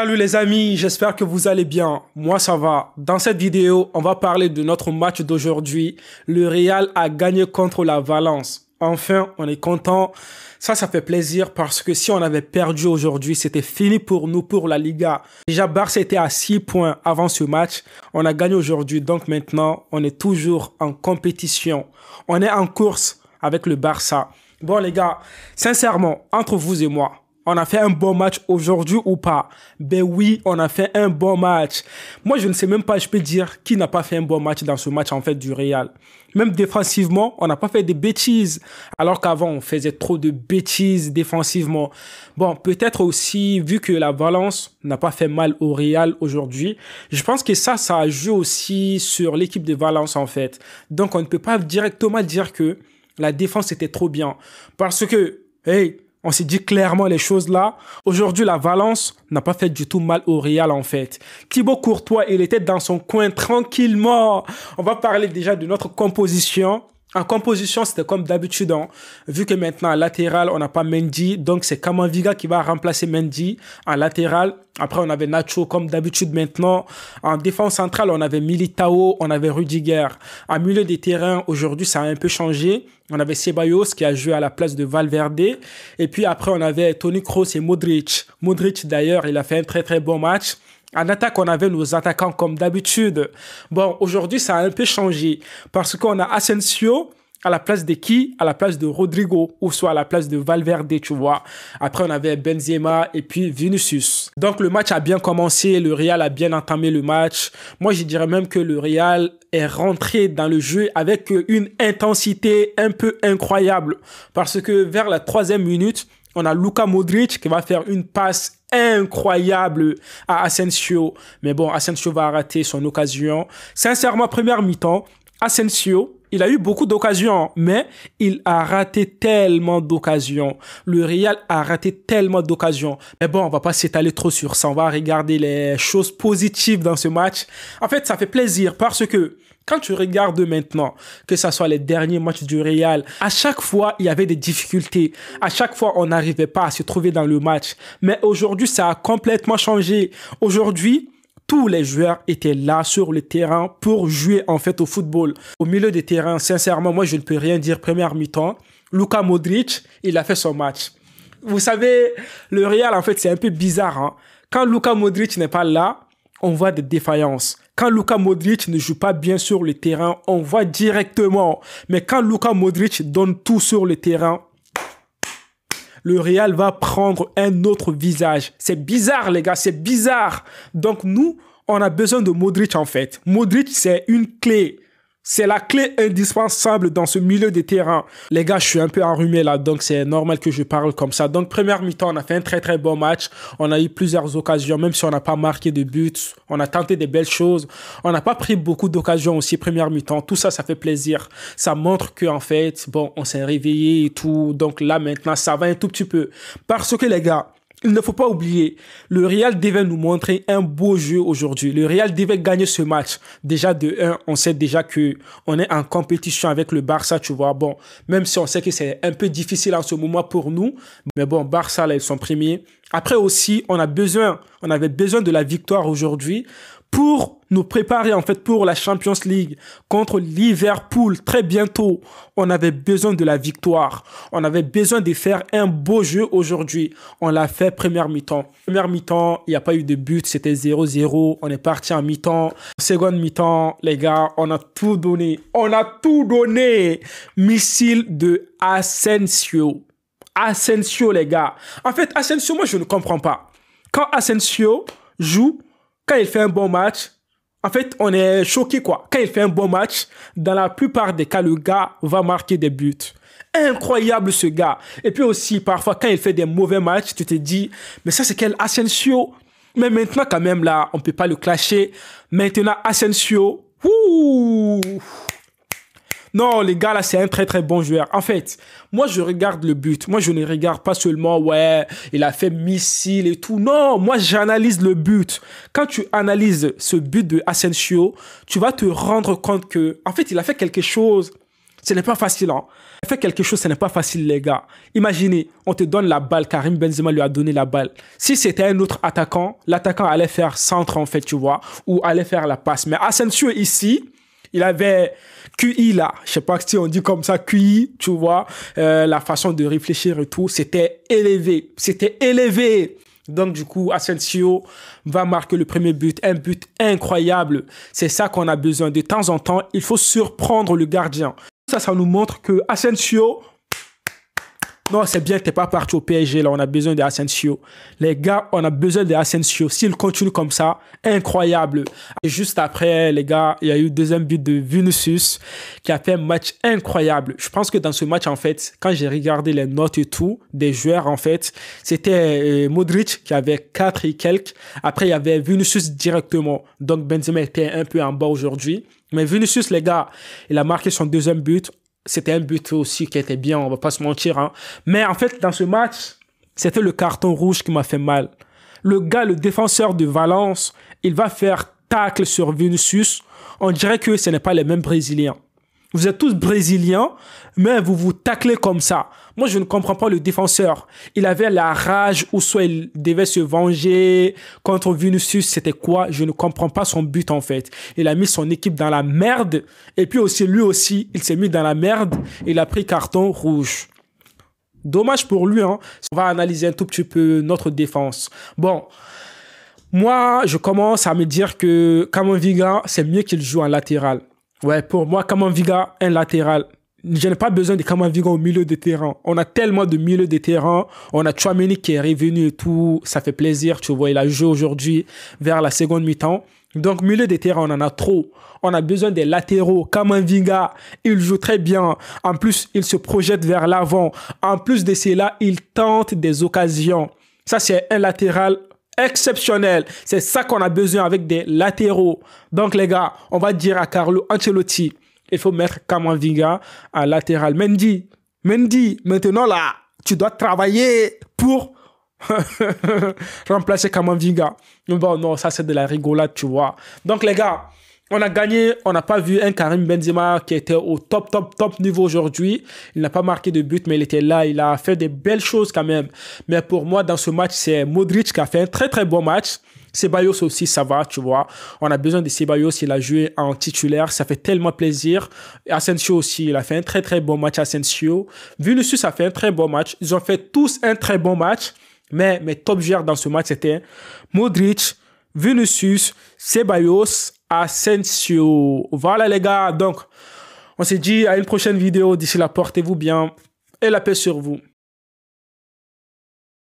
Salut les amis, j'espère que vous allez bien. Moi ça va. Dans cette vidéo, on va parler de notre match d'aujourd'hui. Le Real a gagné contre la Valence. Enfin, on est content. Ça fait plaisir parce que si on avait perdu aujourd'hui, c'était fini pour nous, pour la Liga. Déjà, Barça était à 6 points avant ce match. On a gagné aujourd'hui, donc maintenant, on est toujours en compétition. On est en course avec le Barça. Bon les gars, sincèrement, entre vous et moi, on a fait un bon match aujourd'hui ou pas? Ben oui, on a fait un bon match. Moi, je ne sais même pas, je peux dire qui n'a pas fait un bon match dans ce match en fait du Real. Même défensivement, on n'a pas fait des bêtises. Alors qu'avant, on faisait trop de bêtises défensivement. Bon, peut-être aussi, vu que la Valence n'a pas fait mal au Real aujourd'hui, je pense que ça a joué aussi sur l'équipe de Valence en fait. Donc, on ne peut pas directement dire que la défense était trop bien. Parce que, hey, on s'est dit clairement les choses là. Aujourd'hui, la Valence n'a pas fait du tout mal au Real en fait. Thibaut Courtois, il était dans son coin tranquillement. On va parler déjà de notre composition. En composition, c'était comme d'habitude. Vu que maintenant, à latéral, on n'a pas Mendy. Donc, c'est Camavinga qui va remplacer Mendy en latéral. Après, on avait Nacho comme d'habitude maintenant. En défense centrale, on avait Militao, on avait Rudiger. En milieu des terrains, aujourd'hui, ça a un peu changé. On avait Ceballos qui a joué à la place de Valverde. Et puis après, on avait Toni Kroos et Modric. Modric, d'ailleurs, il a fait un très très bon match. En attaque, on avait nos attaquants comme d'habitude. Bon, aujourd'hui, ça a un peu changé parce qu'on a Asensio à la place de qui? À la place de Rodrigo ou soit à la place de Valverde, tu vois. Après, on avait Benzema et puis Vinicius. Donc, le match a bien commencé. Le Real a bien entamé le match. Moi, je dirais même que le Real est rentré dans le jeu avec une intensité un peu incroyable parce que vers la 3e minute, on a Luka Modric qui va faire une passe incroyable à Asensio. Mais bon, Asensio va rater son occasion. Sincèrement, première mi-temps, Asensio, il a eu beaucoup d'occasions, mais il a raté tellement d'occasions. Le Real a raté tellement d'occasions. Mais bon, on va pas s'étaler trop sur ça. On va regarder les choses positives dans ce match. En fait, ça fait plaisir parce que quand tu regardes maintenant, que ce soit les derniers matchs du Real, à chaque fois, il y avait des difficultés. À chaque fois, on n'arrivait pas à se trouver dans le match. Mais aujourd'hui, ça a complètement changé. Aujourd'hui, tous les joueurs étaient là sur le terrain pour jouer en fait au football. Au milieu des terrains, sincèrement, moi, je ne peux rien dire première mi-temps. Luka Modric, il a fait son match. Vous savez, le Real, en fait, c'est un peu bizarre. Quand Luka Modric n'est pas là, on voit des défaillances. Quand Luka Modric ne joue pas bien sur le terrain, on voit directement. Mais quand Luka Modric donne tout sur le terrain, le Real va prendre un autre visage. C'est bizarre, les gars, c'est bizarre. Donc nous, on a besoin de Modric en fait. Modric, c'est une clé. C'est la clé indispensable dans ce milieu de terrain. Les gars, je suis un peu enrhumé là, donc c'est normal que je parle comme ça. Donc, première mi-temps, on a fait un très très bon match. On a eu plusieurs occasions, même si on n'a pas marqué de buts. On a tenté des belles choses. On n'a pas pris beaucoup d'occasions aussi, première mi-temps. Tout ça, ça fait plaisir. Ça montre que en fait, bon, on s'est réveillé et tout. Donc là, maintenant, ça va un tout petit peu. Parce que les gars, il ne faut pas oublier, le Real devait nous montrer un beau jeu aujourd'hui. Le Real devait gagner ce match. Déjà de 1, on sait déjà que on est en compétition avec le Barça, tu vois. Bon, même si on sait que c'est un peu difficile en ce moment pour nous, mais bon, Barça là, ils sont premiers. Après aussi, on avait besoin de la victoire aujourd'hui pour nous préparer en fait pour la Champions League contre Liverpool très bientôt. On avait besoin de la victoire. On avait besoin de faire un beau jeu aujourd'hui. On l'a fait première mi-temps. Première mi-temps, il n'y a pas eu de but, c'était 0-0. On est parti en mi-temps. Seconde mi-temps, les gars, on a tout donné. On a tout donné. Missile de Asensio. Asensio, les gars. En fait, Asensio, moi, je ne comprends pas. Quand Asensio joue, quand il fait un bon match, en fait, on est choqué, quoi. Quand il fait un bon match, dans la plupart des cas, le gars va marquer des buts. Incroyable, ce gars. Et puis aussi, parfois, quand il fait des mauvais matchs, tu te dis, mais ça, c'est quel Asensio? Mais maintenant, quand même, là, on peut pas le clasher. Maintenant, Asensio, ouh! Non, les gars, là, c'est un très, très bon joueur. En fait, moi, je regarde le but. Moi, je ne regarde pas seulement, ouais, il a fait missile et tout. Non, moi, j'analyse le but. Quand tu analyses ce but de Asensio, tu vas te rendre compte que, en fait, il a fait quelque chose. Ce n'est pas facile, hein. Faire quelque chose, ce n'est pas facile, les gars. Imaginez, on te donne la balle, Karim Benzema lui a donné la balle. Si c'était un autre attaquant, l'attaquant allait faire centre, en fait, tu vois, ou allait faire la passe. Mais Asensio, ici, il avait QI, là. Je sais pas si on dit comme ça, QI, tu vois, la façon de réfléchir et tout, c'était élevé. C'était élevé. Donc, du coup, Asensio va marquer le premier but, un but incroyable. C'est ça qu'on a besoin. De temps en temps, il faut surprendre le gardien. Ça nous montre que Asensio, non, c'est bien que t'es pas parti au PSG, là, on a besoin d'Asensio. Les gars, on a besoin d'Asensio. S'il continue comme ça, incroyable. Et juste après, les gars, il y a eu le deuxième but de Vinicius qui a fait un match incroyable. Je pense que dans ce match, en fait, quand j'ai regardé les notes et tout des joueurs, en fait, c'était Modric qui avait 4 et quelques. Après, il y avait Vinicius directement. Donc, Benzema était un peu en bas aujourd'hui. Mais Vinicius, les gars, il a marqué son deuxième but. C'était un but aussi qui était bien, on va pas se mentir, hein. Mais en fait, dans ce match, c'était le carton rouge qui m'a fait mal. Le gars, le défenseur de Valence, il va faire tacle sur Vinicius. On dirait que ce n'est pas les mêmes Brésiliens. Vous êtes tous Brésiliens, mais vous vous taclez comme ça. Moi, je ne comprends pas le défenseur. Il avait la rage ou soit il devait se venger contre Vinicius. C'était quoi? Je ne comprends pas son but, en fait. Il a mis son équipe dans la merde. Et puis aussi, lui aussi, il s'est mis dans la merde. Il a pris carton rouge. Dommage pour lui, hein. On va analyser un tout petit peu notre défense. Bon. Moi, je commence à me dire que Camavinga, c'est mieux qu'il joue en latéral. Ouais, pour moi, Camavinga, un latéral. Je n'ai pas besoin de Camavinga au milieu de terrain. On a tellement de milieu de terrain. On a Tchouaméni qui est revenu et tout. Ça fait plaisir, tu vois. Il a joué aujourd'hui vers la seconde mi-temps. Donc, milieu de terrain, on en a trop. On a besoin des latéraux. Camavinga, il joue très bien. En plus, il se projette vers l'avant. En plus de cela, il tente des occasions. Ça, c'est un latéral exceptionnel. C'est ça qu'on a besoin avec des latéraux. Donc, les gars, on va dire à Carlo Ancelotti, il faut mettre Camavinga à latéral. Mendy, maintenant là, tu dois travailler pour remplacer Camavinga. Bon, non, ça c'est de la rigolade, tu vois. Donc, les gars, on a gagné. On n'a pas vu un Karim Benzema qui était au top niveau aujourd'hui. Il n'a pas marqué de but, mais il était là. Il a fait des belles choses quand même. Mais pour moi, dans ce match, c'est Modric qui a fait un très bon match. Ceballos aussi, ça va, tu vois. On a besoin de Ceballos. Il a joué en titulaire. Ça fait tellement plaisir. Asensio aussi, il a fait un très bon match, Asensio. Vinicius a fait un très bon match. Ils ont fait tous un très bon match. Mais mes top joueurs dans ce match, c'était Modric, Vinicius, Ceballos, Asensio. Voilà les gars, donc on se dit à une prochaine vidéo. D'ici là, portez-vous bien et la paix sur vous.